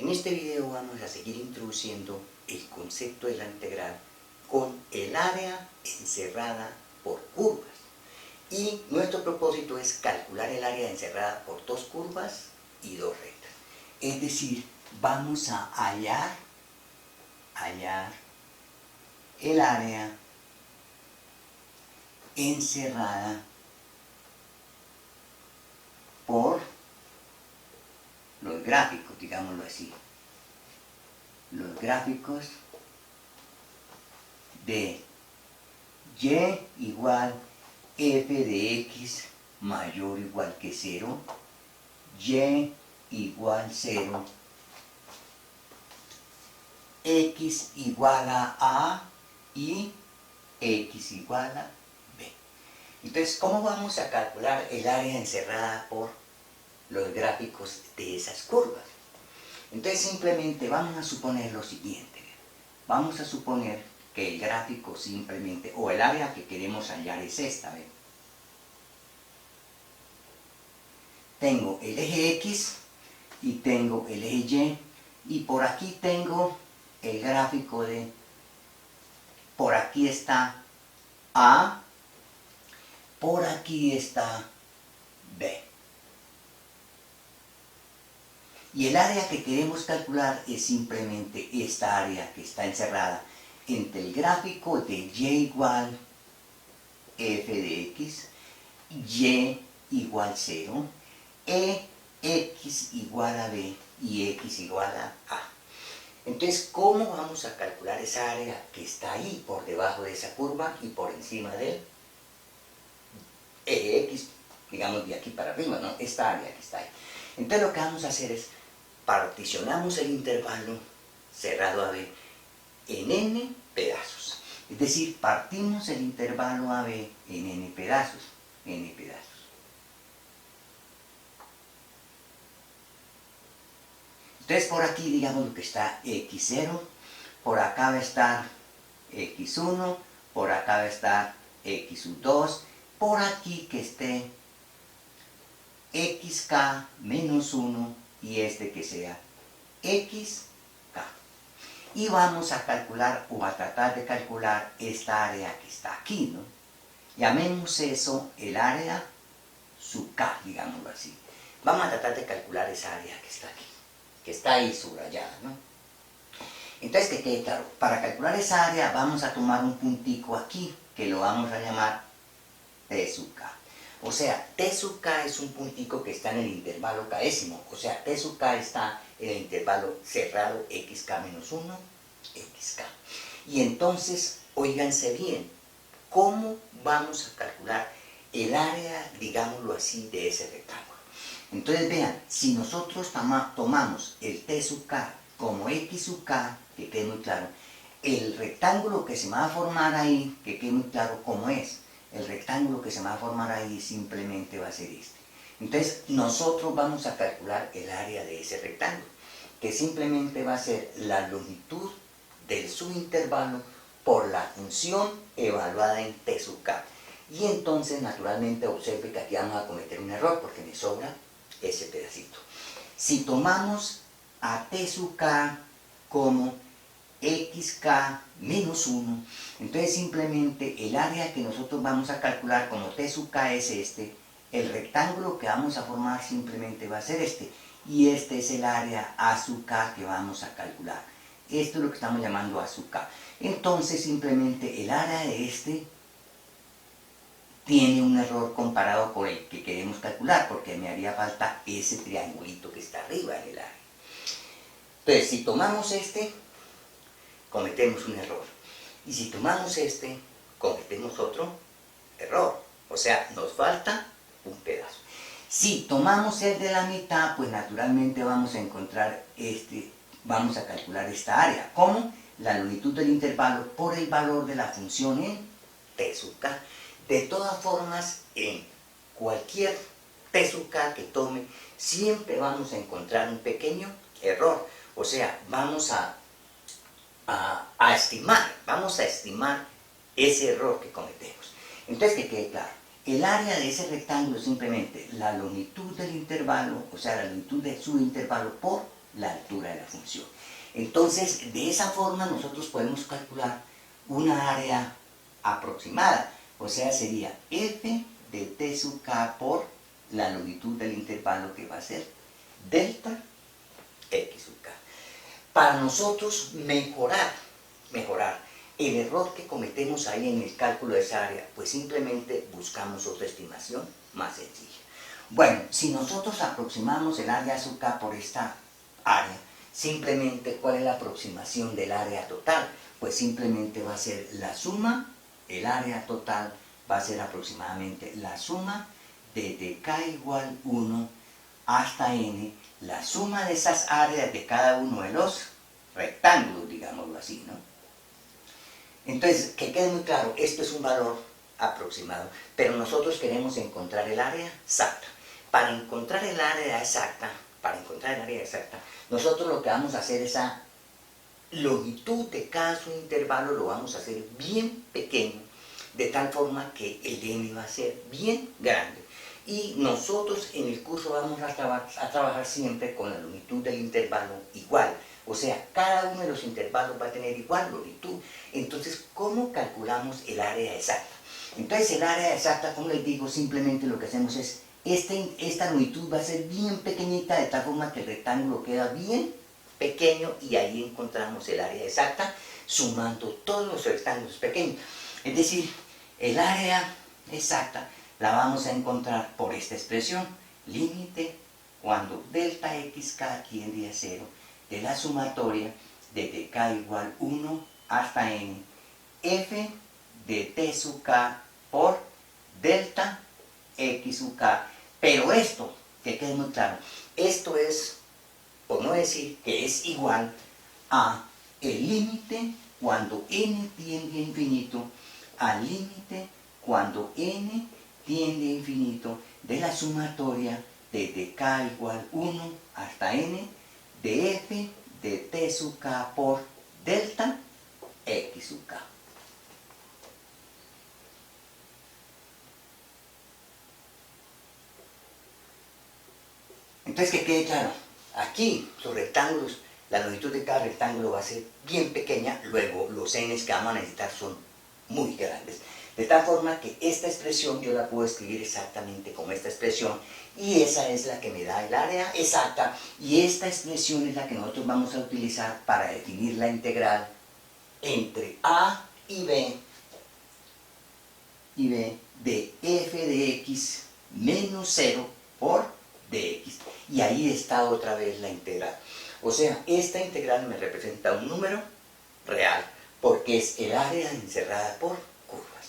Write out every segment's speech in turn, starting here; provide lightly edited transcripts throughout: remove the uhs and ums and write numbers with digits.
En este video vamos a seguir introduciendo el concepto de la integral con el área encerrada por curvas. Y nuestro propósito es calcular el área encerrada por dos curvas y dos rectas. Es decir, vamos a hallar el área encerrada por los gráficos, digámoslo así. Los gráficos de y igual f de x mayor o igual que 0, y igual 0, x igual a A y x igual a B. Entonces, ¿cómo vamos a calcular el área encerrada por los gráficos de esas curvas? Entonces, simplemente vamos a suponer lo siguiente. Vamos a suponer que el gráfico simplemente, o el área que queremos hallar es esta. ¿Ve? Tengo el eje X y tengo el eje Y, y por aquí tengo el gráfico de, por aquí está A, por aquí está B. Y el área que queremos calcular es simplemente esta área que está encerrada entre el gráfico de y igual f de x, y igual 0, x igual a b y x igual a a. Entonces, ¿cómo vamos a calcular esa área que está ahí por debajo de esa curva y por encima del eje x, digamos de aquí para arriba, ¿no? Esta área que está ahí. Entonces, lo que vamos a hacer es particionamos el intervalo cerrado AB en n pedazos. Es decir, partimos el intervalo AB en n pedazos. Entonces, por aquí, digamos lo que está x0, por acá va a estar x1, por acá va a estar x2, por aquí que esté xk menos 1 y este que sea xk. Y vamos a calcular o a tratar de calcular esta área que está aquí, ¿no? Llamemos eso el área sub k, digámoslo así. Vamos a tratar de calcular esa área que está aquí, que está ahí subrayada, ¿no? Entonces, que quede claro, para calcular esa área vamos a tomar un puntico aquí, que lo vamos a llamar t sub k. O sea, t sub k es un puntico que está en el intervalo késimo. O sea, t sub k está en el intervalo cerrado xk menos 1, xk. Y entonces, óiganse bien, ¿cómo vamos a calcular el área, digámoslo así, de ese rectángulo? Entonces, vean, si nosotros tomamos el t sub k como x sub k, que quede muy claro, el rectángulo que se va a formar ahí, que quede muy claro cómo es, el rectángulo que se va a formar ahí simplemente va a ser este. Entonces, nosotros vamos a calcular el área de ese rectángulo, que simplemente va a ser la longitud del subintervalo por la función evaluada en t sub k. Y entonces, naturalmente, observe que aquí vamos a cometer un error, porque me sobra ese pedacito. Si tomamos a t sub k como xk menos 1, entonces simplemente el área que nosotros vamos a calcular como t sub k es este, el rectángulo que vamos a formar simplemente va a ser este, y este es el área a sub k que vamos a calcular. Esto es lo que estamos llamando a sub k. Entonces simplemente el área de este tiene un error comparado con el que queremos calcular, porque me haría falta ese triangulito que está arriba en el área. Entonces, si tomamos este, cometemos un error. Y si tomamos este, cometemos otro error. O sea, nos falta un pedazo. Si tomamos el de la mitad, pues naturalmente vamos a encontrar vamos a calcular esta área. ¿Cómo? La longitud del intervalo por el valor de la función en t sub k. De todas formas, en cualquier t sub k que tome, siempre vamos a encontrar un pequeño error. O sea, vamos a estimar ese error que cometemos. Entonces, que quede claro, el área de ese rectángulo es simplemente la longitud del intervalo, o sea, la longitud de su intervalo por la altura de la función. Entonces, de esa forma nosotros podemos calcular una área aproximada. O sea, sería f de t sub k por la longitud del intervalo, que va a ser delta x sub k. Para nosotros mejorar el error que cometemos ahí en el cálculo de esa área, pues simplemente buscamos otra estimación más sencilla. Bueno, si nosotros aproximamos el área sub k por esta área, simplemente, ¿cuál es la aproximación del área total? Pues simplemente va a ser la suma, el área total va a ser aproximadamente la suma desde k igual 1 hasta n, la suma de esas áreas de cada uno de los rectángulos, digámoslo así, ¿no? Entonces, que quede muy claro, esto es un valor aproximado, pero nosotros queremos encontrar el área exacta. Para encontrar el área exacta, nosotros lo que vamos a hacer es a longitud de cada intervalo lo vamos a hacer bien pequeño, de tal forma que el n va a ser bien grande. Y nosotros en el curso vamos a trabajar siempre con la longitud del intervalo igual. O sea, cada uno de los intervalos va a tener igual longitud. Entonces, ¿cómo calculamos el área exacta? Entonces, el área exacta, como les digo, simplemente lo que hacemos es, esta longitud va a ser bien pequeñita, de tal forma que el rectángulo queda bien pequeño, y ahí encontramos el área exacta sumando todos los rectángulos pequeños. Es decir, el área exacta la vamos a encontrar por esta expresión, límite cuando delta xk tiende a 0 de la sumatoria desde k igual 1 hasta n, f de t sub k por delta x sub k. Pero esto, que quede muy claro, esto es, por no decir que es igual a el límite cuando n tiende a infinito, al límite cuando n tiende a infinito de la sumatoria desde k igual 1 hasta n de f de t sub k por delta x sub k. Entonces, que quede claro, aquí los rectángulos, la longitud de cada rectángulo va a ser bien pequeña, luego los n's que vamos a necesitar son muy grandes. De tal forma que esta expresión yo la puedo escribir exactamente como esta expresión, y esa es la que me da el área exacta, y esta expresión es la que nosotros vamos a utilizar para definir la integral entre a y b de f de x menos 0 por dx. Y ahí está otra vez la integral. O sea, esta integral me representa un número real, porque es el área encerrada por curvas.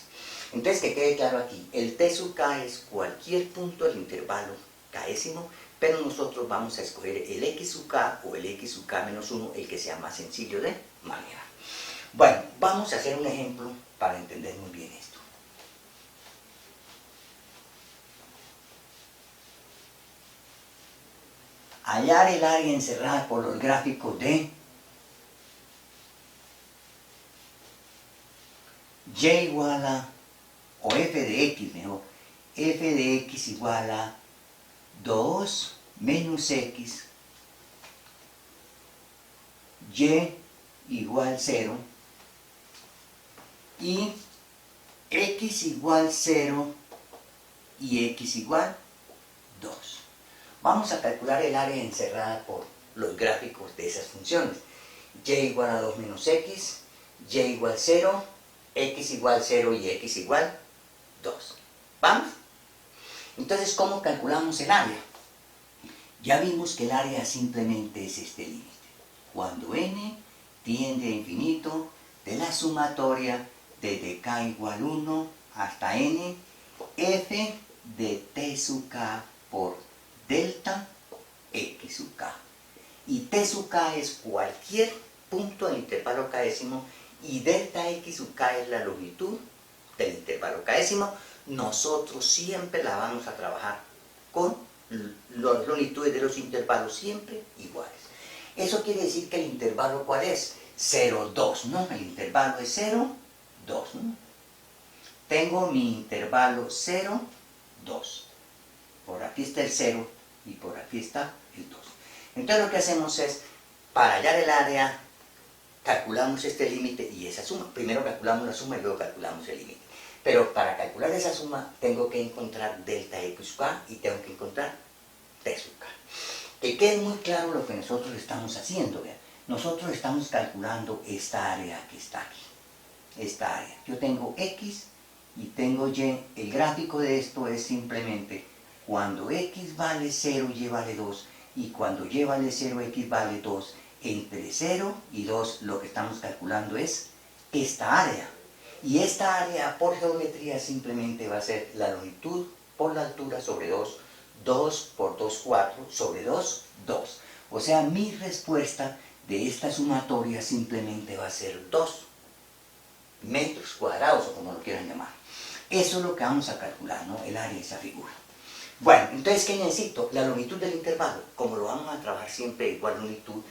Entonces, que quede claro aquí, el t sub k es cualquier punto del intervalo késimo, pero nosotros vamos a escoger el x sub k o el x sub k menos 1, el que sea más sencillo de manejar. Bueno, vamos a hacer un ejemplo para entender muy bien esto. Hallar el área encerrada por los gráficos de y igual a, o f de x mejor, f de x igual a 2 menos x, y igual 0, y x igual 0 y x igual 2. Vamos a calcular el área encerrada por los gráficos de esas funciones. Y igual a 2 menos x, y igual 0, x igual 0 y x igual 2. ¿Vamos? Entonces, ¿cómo calculamos el área? Ya vimos que el área simplemente es este límite. Cuando n tiende a infinito de la sumatoria desde k igual 1 hasta n, f de t sub k por delta x sub k. Y t sub k es cualquier punto del intervalo késimo, y delta x sub k es la longitud del intervalo késimo. Nosotros siempre la vamos a trabajar con las longitudes de los intervalos siempre iguales. Eso quiere decir que el intervalo, ¿cuál es? 0, 2, ¿no? El intervalo es 0, 2, ¿no? Tengo mi intervalo 0, 2. Por aquí está el 0 y por aquí está el 2. Entonces lo que hacemos es, para hallar el área, calculamos este límite y esa suma. Primero calculamos la suma y luego calculamos el límite. Pero para calcular esa suma tengo que encontrar delta x sub k y tengo que encontrar t sub k. Que quede muy claro lo que nosotros estamos haciendo. ¿Vean? Nosotros estamos calculando esta área que está aquí. Esta área. Yo tengo x y tengo y. El gráfico de esto es simplemente cuando x vale 0, y vale 2. Y cuando y vale 0, x vale 2. Entre 0 y 2 lo que estamos calculando es esta área. Y esta área por geometría simplemente va a ser la longitud por la altura sobre 2. 2 por 2, 4, sobre 2, 2. O sea, mi respuesta de esta sumatoria simplemente va a ser 2 metros cuadrados, o como lo quieran llamar. Eso es lo que vamos a calcular, ¿no? El área de esa figura. Bueno, entonces, ¿qué necesito? La longitud del intervalo. Como lo vamos a trabajar siempre igual longitud,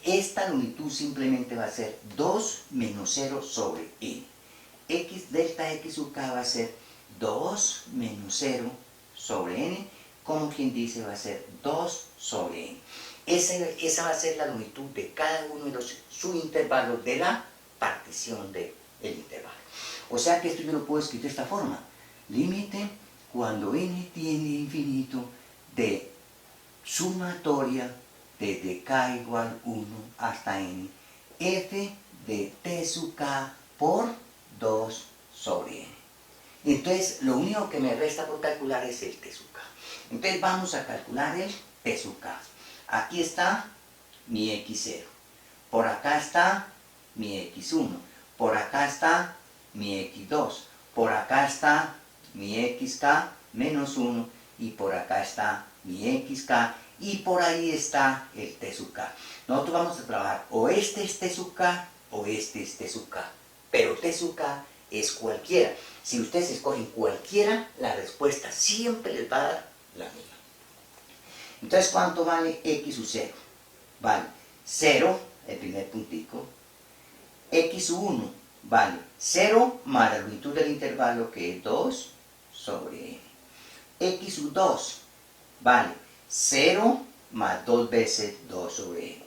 esta longitud simplemente va a ser 2 menos 0 sobre n. X delta x sub k va a ser 2 menos 0 sobre n, como quien dice va a ser 2 sobre n. Esa va a ser la longitud de cada uno de los subintervalos de la partición del intervalo. O sea que esto yo lo puedo escribir de esta forma. Límite cuando n tiende a infinito de sumatoria desde k igual 1 hasta n, f de t sub k por 2 sobre n. Entonces, lo único que me resta por calcular es el t sub k. Entonces, vamos a calcular el t sub k. Aquí está mi x0. Por acá está mi x1. Por acá está mi x2. Por acá está mi xk menos 1. Y por acá está mi xk. Y por ahí está el t sub k. Nosotros vamos a trabajar o este es t sub k o este es t sub k. Pero t sub k es cualquiera. Si ustedes escogen cualquiera, la respuesta siempre les va a dar la misma. Entonces, ¿cuánto vale x sub 0? Vale 0, el primer puntico. X sub 1 vale 0 más la longitud del intervalo, que es 2 sobre n. X sub 2 vale 0 más 2 veces 2 sobre n.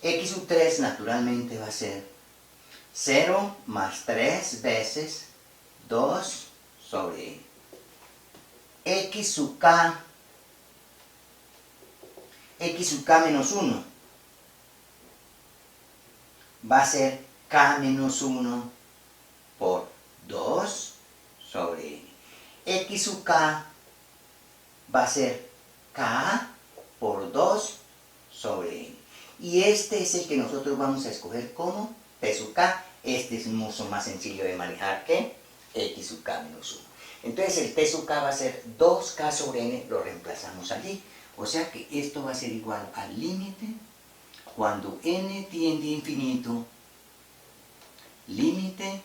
X sub 3 naturalmente va a ser 0 más 3 veces 2 sobre n. X sub k menos 1 va a ser k menos 1 por 2 sobre n. X sub k va a ser k por 2 sobre n. Y este es el que nosotros vamos a escoger como t sub k. Este es mucho más sencillo de manejar que x sub k menos 1. Entonces el t sub k va a ser 2k sobre n, lo reemplazamos allí. O sea que esto va a ser igual al límite cuando n tiende a infinito. Límite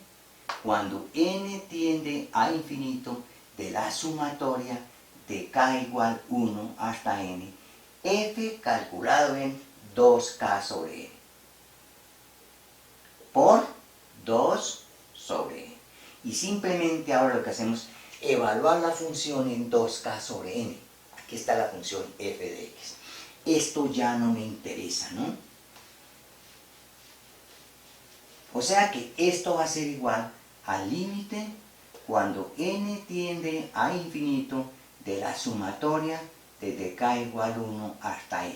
cuando n tiende a infinito de la sumatoria de k igual 1 hasta n, f calculado en 2k sobre n por 2 sobre n. Y simplemente ahora lo que hacemos es evaluar la función en 2k sobre n. Aquí está la función f de x. Esto ya no me interesa, ¿no? O sea que esto va a ser igual al límite cuando n tiende a infinito de la sumatoria desde k igual 1 hasta n.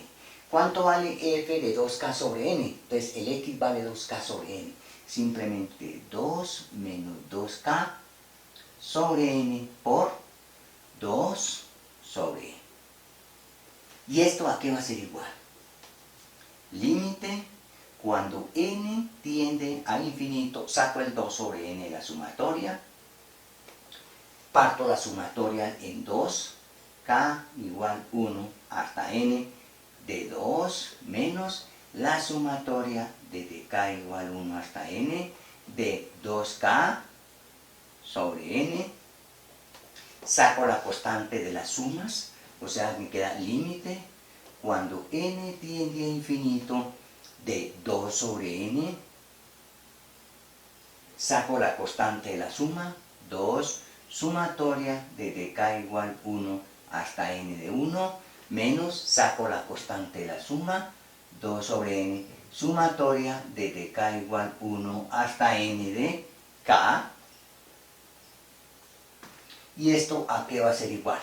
¿Cuánto vale f de 2k sobre n? Entonces el x vale 2k sobre n. Simplemente 2 menos 2k sobre n por 2 sobre n. ¿Y esto a qué va a ser igual? Límite cuando n tiende a infinito, saco el 2 sobre n de la sumatoria, parto la sumatoria en 2, k igual 1 hasta n, de 2 menos la sumatoria desde k igual 1 hasta n, de 2k sobre n, saco la constante de las sumas, o sea me queda límite cuando n tiende a infinito de 2 sobre n, saco la constante de la suma, 2, sumatoria desde k igual 1 hasta n de 1, menos, saco la constante de la suma, 2 sobre n, sumatoria desde k igual 1 hasta n de k. ¿Y esto a qué va a ser igual?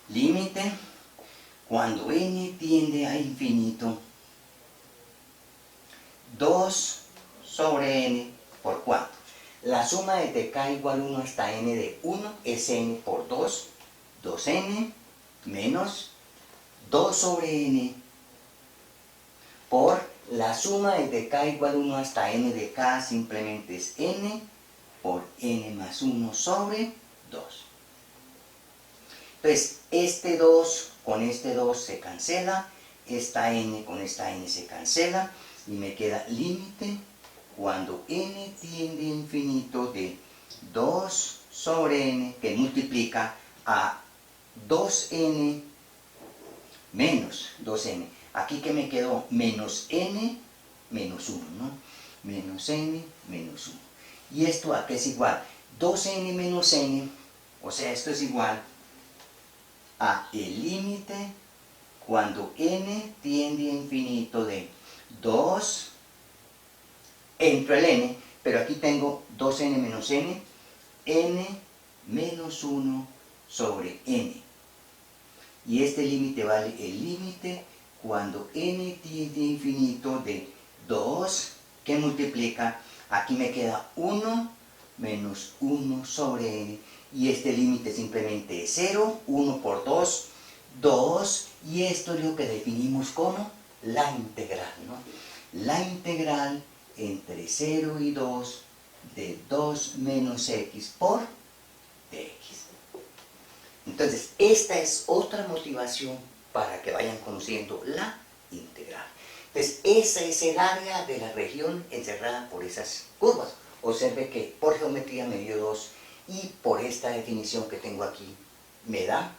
Límite, cuando n tiende a infinito, 2 sobre n por cuánto. La suma desde k igual 1 hasta n de 1 es n por 2, 2n menos 2 sobre n por la suma desde k igual 1 hasta n de k simplemente es n por n más 1 sobre 2. Entonces, este 2 con este 2 se cancela, esta n con esta n se cancela y me queda límite cuando n tiende a infinito de 2 sobre n que multiplica a 2n menos 2n. Aquí que me quedó menos n menos 1, ¿no? Menos n menos 1. ¿Y esto a qué es igual? 2n menos n, o sea, esto es igual a el límite cuando n tiende a infinito de 2, entro el n, pero aquí tengo 2n menos n, n menos 1 sobre n. Y este límite vale el límite cuando n tiende a infinito de 2, que multiplica, aquí me queda 1 menos 1 sobre n, y este límite simplemente es 0, 1 por 2, 2, y esto es lo que definimos como la integral, ¿no? La integral entre 0 y 2 de 2 menos x por dx. Entonces, esta es otra motivación para que vayan conociendo la integral. Entonces, esa es el área de la región encerrada por esas curvas. Observe que por geometría me dio 2 y por esta definición que tengo aquí me da